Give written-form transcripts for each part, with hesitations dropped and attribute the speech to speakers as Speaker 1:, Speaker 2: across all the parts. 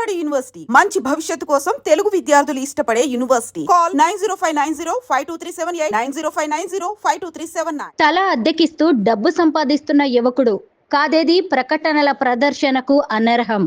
Speaker 1: Vijayawada university మంచి భవిష్యత్తు కోసం తెలుగు విద్యార్థులు ఇష్టపడే యూనివర్సిటీ. కాల్ 9059052378 9059052379.
Speaker 2: తల అద్దెకిస్తూ డబ్బు సంపాదిస్తున్న యువకుడు కాదేది ప్రకటనల ప్రదర్శనకు అనర్హం.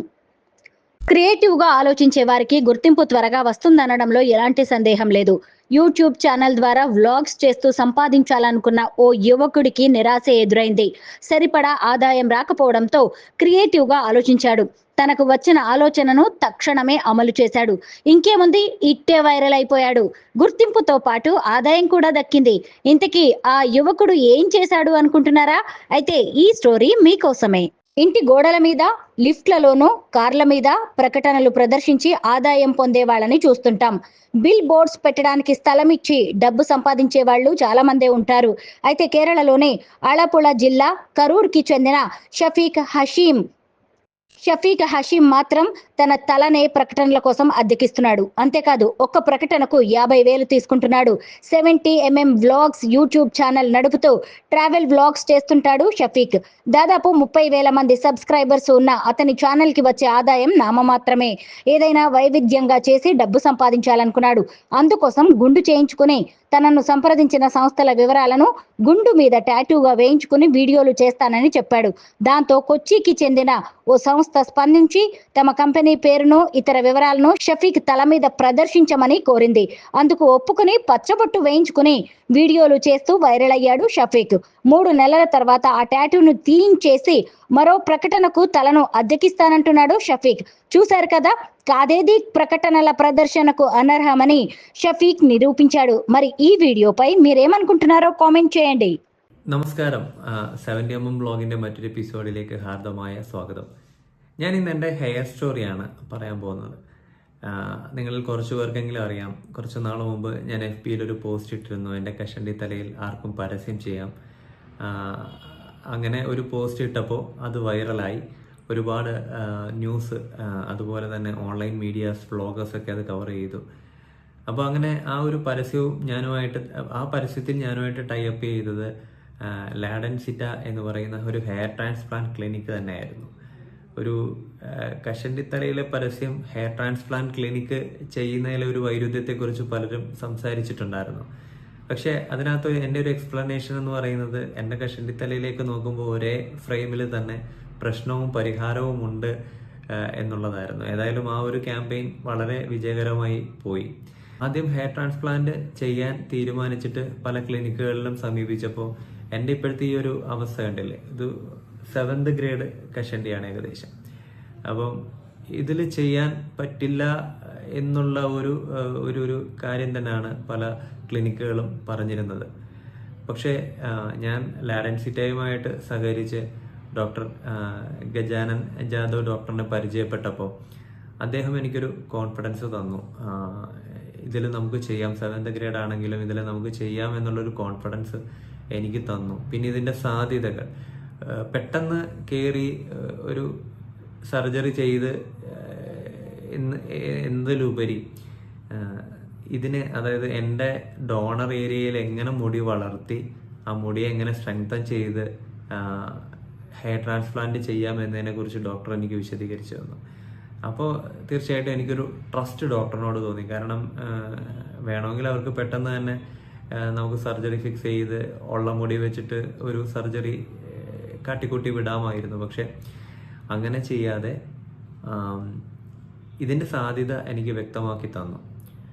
Speaker 2: క్రియేటివ్గా ఆలోచించే వారికి గుర్తింపు త్వరగా వస్తుందనడంలో ఎలాంటి సందేహం లేదు. యూట్యూబ్ ఛానల్ ద్వారా వ్లాగ్స్ చేస్తూ సంపాదించాలనుకున్న ఓ యువకుడికి నిరాశ ఎదురైంది. సరిపడా ఆదాయం రాకపోవడంతో క్రియేటివ్గా ఆలోచించాడు. తనకు వచ్చిన ఆలోచనను తక్షణమే అమలు చేశాడు. ఇంకేముంది, ఇట్టే వైరల్ అయిపోయాడు. గుర్తింపుతో పాటు ఆదాయం కూడా దక్కింది. ఇంతకీ ఆ యువకుడు ఏం చేశాడు అనుకుంటున్నారా? అయితే ఈ స్టోరీ మీకోసమే. ఇంటి గోడల మీద, లిఫ్ట్లలోనూ, కార్ల మీద ప్రకటనలు ప్రదర్శించి ఆదాయం పొందే వాళ్ళని చూస్తుంటాం. బిల్ బోర్డ్స్ పెట్టడానికి స్థలం ఇచ్చి డబ్బు సంపాదించే వాళ్ళు చాలా మందే ఉంటారు. అయితే కేరళలోనే అలపుళ జిల్లా కరూర్కి చెందిన షఫీక్ హషీం మాత్రం తన తలనే ప్రకటనల కోసం అద్దెకిస్తున్నాడు. అంతేకాదు, ఒక్క ప్రకటనకు 50,000 తీసుకుంటున్నాడు. 70mm వ్లాగ్స్ యూట్యూబ్ ఛానల్ నడుపుతూ ట్రావెల్ వ్లాగ్స్ చేస్తుంటాడు షఫీక్. దాదాపు 30,000 మంది సబ్స్క్రైబర్స్ ఉన్న అతని ఛానల్కి వచ్చే ఆదాయం నామమాత్రమే. ఏదైనా వైవిధ్యంగా చేసి డబ్బు సంపాదించాలనుకున్నాడు. అందుకోసం గుండు చేయించుకుని తనను సంప్రదించిన సంస్థల వివరాలను గుండు మీద టాటూగా వేయించుకుని వీడియోలు చేస్తానని చెప్పాడు. దాంతో కొచ్చికి చెందిన ఓ సంస్థ స్పందించి తమ కంపెనీ పేరును, ఇతర వివరాలను షఫీక్ తల మీద ప్రదర్శించమని కోరింది. అందుకు ఒప్పుకుని పచ్చబొట్టు వేయించుకుని వీడియోలు చేస్తూ వైరల్ అయ్యాడు షఫీక్. 3 నెలల తర్వాత ఆ టాటూను తీయించేసి మరో ప్రకటనకు తలను అద్దెకిస్తానంటున్నాడు షఫీక్. చూశారు కదా, కాదేది ప్రకటనల ప్రదర్శనకు అనర్హమని షఫీక్ నిరూపించాడు. మరి ఈ వీడియోపై మీరేమనుకుంటున్నారో కామెంట్ చేయండి.
Speaker 3: നമസ്കാരം. 70mm ബ്ലോഗിൻ്റെ മറ്റൊരു എപ്പിസോഡിലേക്ക് ഹാർദമായ സ്വാഗതം. ഞാൻ ഇന്ന് എൻ്റെ ഹെയർ സ്റ്റോറിയാണ് പറയാൻ പോകുന്നത്. നിങ്ങളിൽ കുറച്ച് പേർക്കെങ്കിലും അറിയാം, കുറച്ച് നാൾ മുമ്പ് ഞാൻ FBയിൽ ഒരു പോസ്റ്റ് ഇട്ടിരുന്നു, എൻ്റെ കഷണ്ടി തലയിൽ ആർക്കും പരസ്യം ചെയ്യാം. അങ്ങനെ ഒരു പോസ്റ്റ് ഇട്ടപ്പോൾ അത് വൈറലായി. ഒരുപാട് ന്യൂസ്, അതുപോലെ തന്നെ ഓൺലൈൻ മീഡിയാസ്, വ്ളോഗേഴ്സൊക്കെ അത് കവർ ചെയ്തു. അപ്പോൾ അങ്ങനെ ആ ഒരു പരസ്യവും പരസ്യത്തിൽ ഞാനുമായിട്ട് ടൈപ്പ് ചെയ്തത് ലാഡൻ സിറ്റ എന്ന് പറയുന്ന ഒരു ഹെയർ ട്രാൻസ്പ്ലാന്റ് ക്ലിനിക്ക് തന്നെയായിരുന്നു. ഒരു കഷണ്ടിത്തലയിലെ പരസ്യം ഹെയർ ട്രാൻസ്പ്ലാന്റ് ക്ലിനിക്ക് ചെയ്യുന്നതിലെ ഒരു വൈരുദ്ധ്യത്തെക്കുറിച്ച് പലരും സംസാരിച്ചിട്ടുണ്ടായിരുന്നു. പക്ഷേ അതിനകത്ത് എൻ്റെ ഒരു എക്സ്പ്ലനേഷൻ എന്ന് പറയുന്നത്, എൻ്റെ കഷണ്ടിത്തലയിലേക്ക് നോക്കുമ്പോൾ ഒരേ ഫ്രെയിമിൽ തന്നെ പ്രശ്നവും പരിഹാരവും ഉണ്ട് എന്നുള്ളതായിരുന്നു. ഏതായാലും ആ ഒരു ക്യാമ്പയിൻ വളരെ വിജയകരമായി പോയി. ആദ്യം ഹെയർ ട്രാൻസ്പ്ലാന്റ് ചെയ്യാൻ തീരുമാനിച്ചിട്ട് പല ക്ലിനിക്കുകളിലും സമീപിച്ചപ്പോൾ എൻ്റെ ഇപ്പോഴത്തെ ഈ ഒരു അവസ്ഥ കണ്ടില്ലേ, ഇത് 7th ഗ്രേഡ് കഷണ്ടിയാണ് ഏകദേശം. അപ്പം ഇതിൽ ചെയ്യാൻ പറ്റില്ല എന്നുള്ള ഒരു കാര്യം തന്നെയാണ് പല ക്ലിനിക്കുകളും പറഞ്ഞിരുന്നത്. പക്ഷേ ഞാൻ ലാഡൻ സിറ്റയുമായിട്ട് സഹകരിച്ച് ഡോക്ടർ ഗജാനൻ ജാദവ് ഡോക്ടറിനെ പരിചയപ്പെട്ടപ്പോൾ അദ്ദേഹം എനിക്കൊരു കോൺഫിഡൻസ് തന്നു. ഇതിൽ നമുക്ക് ചെയ്യാം, 7th ഗ്രേഡ് ആണെങ്കിലും ഇതിൽ നമുക്ക് ചെയ്യാം എന്നുള്ളൊരു കോൺഫിഡൻസ് എനിക്ക് തന്നു. പിന്നെ ഇതിൻ്റെ സാധ്യതകൾ, പെട്ടെന്ന് കയറി ഒരു സർജറി ചെയ്ത് എന്നതിലുപരി ഇതിന്, അതായത് എൻ്റെ ഡോണർ ഏരിയയിൽ എങ്ങനെ മുടി വളർത്തി ആ മുടിയെ എങ്ങനെ സ്ട്രെങ്തൻ ചെയ്ത് ഹെയർ ട്രാൻസ്പ്ലാന്റ് ചെയ്യാം എന്നതിനെ കുറിച്ച് ഡോക്ടർ എനിക്ക് വിശദീകരിച്ചു തന്നു. അപ്പോൾ തീർച്ചയായിട്ടും എനിക്കൊരു ട്രസ്റ്റ് ഡോക്ടറിനോട് തോന്നി. കാരണം വേണമെങ്കിൽ അവർക്ക് പെട്ടെന്ന് തന്നെ നമുക്ക് സർജറി ഫിക്സ് ചെയ്ത് ഉള്ള മുടി വെച്ചിട്ട് ഒരു സർജറി കാട്ടിക്കൂട്ടി വിടാമായിരുന്നു. പക്ഷെ അങ്ങനെ ചെയ്യാതെ ഇതിൻ്റെ സാധ്യത എനിക്ക് വ്യക്തമാക്കി തന്നു.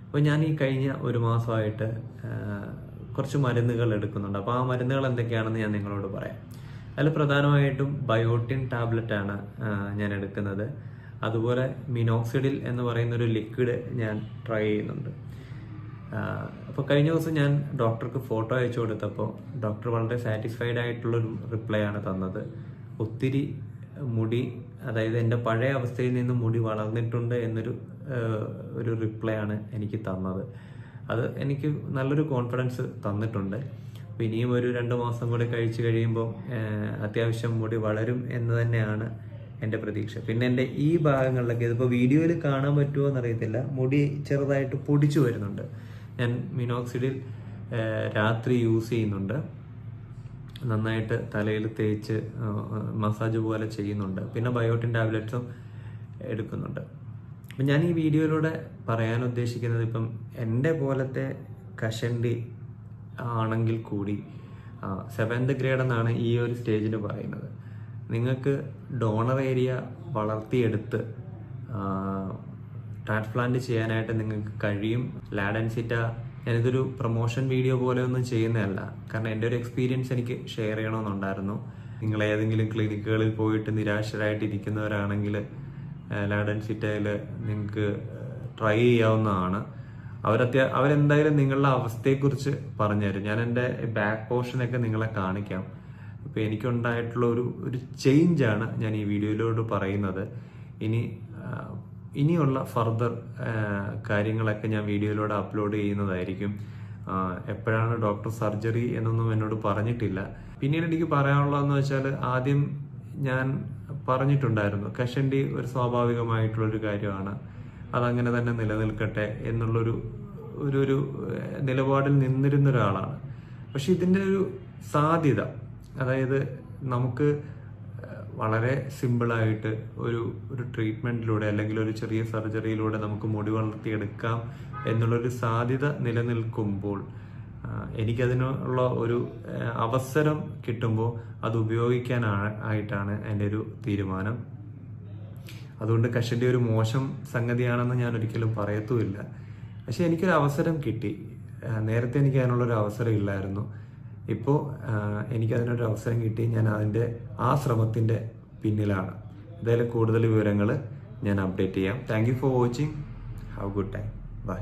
Speaker 3: അപ്പോൾ ഞാൻ ഈ കഴിഞ്ഞ 1 മാസമായിട്ട് കുറച്ച് മരുന്നുകൾ എടുക്കുന്നുണ്ട്. അപ്പോൾ ആ മരുന്നുകൾ എന്തൊക്കെയാണെന്ന് ഞാൻ നിങ്ങളോട് പറയാം. അതിൽ പ്രധാനമായിട്ടും ബയോട്ടിൻ ടാബ്ലറ്റാണ് ഞാൻ എടുക്കുന്നത്. അതുപോലെ മിനോക്സിഡിൽ എന്ന് പറയുന്നൊരു ലിക്വിഡ് ഞാൻ ട്രൈ ചെയ്യുന്നുണ്ട്. അപ്പോൾ കഴിഞ്ഞ ദിവസം ഞാൻ ഡോക്ടർക്ക് ഫോട്ടോ അയച്ചു കൊടുത്തപ്പോൾ ഡോക്ടർ വളരെ സാറ്റിസ്ഫൈഡ് ആയിട്ടുള്ളൊരു റിപ്ലൈ ആണ് തന്നത്. ഒത്തിരി മുടി, അതായത് എൻ്റെ പഴയ അവസ്ഥയിൽ നിന്ന് മുടി വളർന്നിട്ടുണ്ട് എന്നൊരു റിപ്ലൈ ആണ് എനിക്ക് തന്നത്. അത് എനിക്ക് നല്ലൊരു കോൺഫിഡൻസ് തന്നിട്ടുണ്ട്. അപ്പോൾ ഇനിയും ഒരു 2 മാസം കൂടെ കഴിച്ചു കഴിയുമ്പോൾ അത്യാവശ്യം മുടി വളരും എന്ന് തന്നെയാണ് എൻ്റെ പ്രതീക്ഷ. പിന്നെ എൻ്റെ ഈ ഭാഗങ്ങളിലൊക്കെ, ഇതിപ്പോൾ വീഡിയോയിൽ കാണാൻ പറ്റുമോ എന്നറിയത്തില്ല, മുടി ചെറുതായിട്ട് പൊടിച്ചു വരുന്നുണ്ട്. ഞാൻ മിനോക്സിഡിൽ രാത്രി യൂസ് ചെയ്യുന്നുണ്ട്, നന്നായിട്ട് തലയിൽ തേച്ച് മസാജ് പോലെ ചെയ്യുന്നുണ്ട്. പിന്നെ ബയോട്ടിൻ ടാബ്ലറ്റ്സും എടുക്കുന്നുണ്ട്. അപ്പം ഞാൻ ഈ വീഡിയോയിലൂടെ പറയാൻ ഉദ്ദേശിക്കുന്നത്, ഇപ്പം എൻ്റെ പോലത്തെ കഷണ്ടി ആണെങ്കിൽ കൂടി 7th ഗ്രേഡ് എന്നാണ് ഈ ഒരു സ്റ്റേജിന് പറയുന്നത്. നിങ്ങൾക്ക് ഡോണർ ഏരിയ വളർത്തിയെടുത്ത് ട്രാൻസ്പ്ലാന്റ് ചെയ്യാനായിട്ട് നിങ്ങൾക്ക് കഴിയും. ലാഡൻസിറ്റ ഞാനിതൊരു പ്രൊമോഷൻ വീഡിയോ പോലെ ഒന്നും ചെയ്യുന്നതല്ല, കാരണം എൻ്റെ ഒരു എക്സ്പീരിയൻസ് എനിക്ക് ഷെയർ ചെയ്യണമെന്നുണ്ടായിരുന്നു. നിങ്ങൾ ഏതെങ്കിലും ക്ലിനിക്കുകളിൽ പോയിട്ട് നിരാശരായിട്ടിരിക്കുന്നവരാണെങ്കിൽ ലാഡൻസിറ്റയിൽ നിങ്ങൾക്ക് ട്രൈ ചെയ്യാവുന്നതാണ്. അവരെന്തായാലും നിങ്ങളുടെ അവസ്ഥയെക്കുറിച്ച് പറഞ്ഞുതരും. ഞാൻ എൻ്റെ ബാക്ക് പോർഷനൊക്കെ നിങ്ങളെ കാണിക്കാം. ഇപ്പം എനിക്കുണ്ടായിട്ടുള്ള ഒരു ചേഞ്ചാണ് ഞാൻ ഈ വീഡിയോയിലോട്ട് പറയുന്നത്. ഇനിയുള്ള ഫർദർ കാര്യങ്ങളൊക്കെ ഞാൻ വീഡിയോയിലൂടെ അപ്ലോഡ് ചെയ്യുന്നതായിരിക്കും. എപ്പോഴാണ് ഡോക്ടർ സർജറി എന്നൊന്നും എന്നോട് പറഞ്ഞിട്ടില്ല. പിന്നീട് എനിക്ക് പറയാനുള്ളതെന്ന് വെച്ചാൽ, ആദ്യം ഞാൻ പറഞ്ഞിട്ടുണ്ടായിരുന്നു കഷണ്ടി ഒരു സ്വാഭാവികമായിട്ടുള്ളൊരു കാര്യമാണ്, അതങ്ങനെ തന്നെ നിലനിൽക്കട്ടെ എന്നുള്ളൊരു ഒരു നിലപാടിൽ നിന്നിരുന്ന ഒരാളാണ്. പക്ഷെ ഇതിൻ്റെ ഒരു സാധ്യത, അതായത് നമുക്ക് വളരെ സിമ്പിളായിട്ട് ഒരു ട്രീറ്റ്മെൻറ്റിലൂടെ അല്ലെങ്കിൽ ഒരു ചെറിയ സർജറിയിലൂടെ നമുക്ക് മുടി വളർത്തിയെടുക്കാം എന്നുള്ളൊരു സാധ്യത നിലനിൽക്കുമ്പോൾ എനിക്കതിനുള്ള ഒരു അവസരം കിട്ടുമ്പോൾ അത് ഉപയോഗിക്കാനായിട്ടാണ് എൻ്റെ ഒരു തീരുമാനം. അതുകൊണ്ട് കഷണ്ടി ഒരു മോശം സംഗതിയാണെന്ന് ഞാൻ ഒരിക്കലും പറയത്തുമില്ല. പക്ഷെ എനിക്കൊരു അവസരം കിട്ടി. നേരത്തെ എനിക്ക് അതിനുള്ളൊരു അവസരം ഇല്ലായിരുന്നു. ഇപ്പോൾ എനിക്കതിനൊരു അവസരം കിട്ടി. ഞാൻ അതിൻ്റെ ആ ശ്രമത്തിൻ്റെ പിന്നിലാണ്. എന്തായാലും കൂടുതൽ വിവരങ്ങൾ ഞാൻ അപ്ഡേറ്റ് ചെയ്യാം. Thank you for watching. Have a good time. By.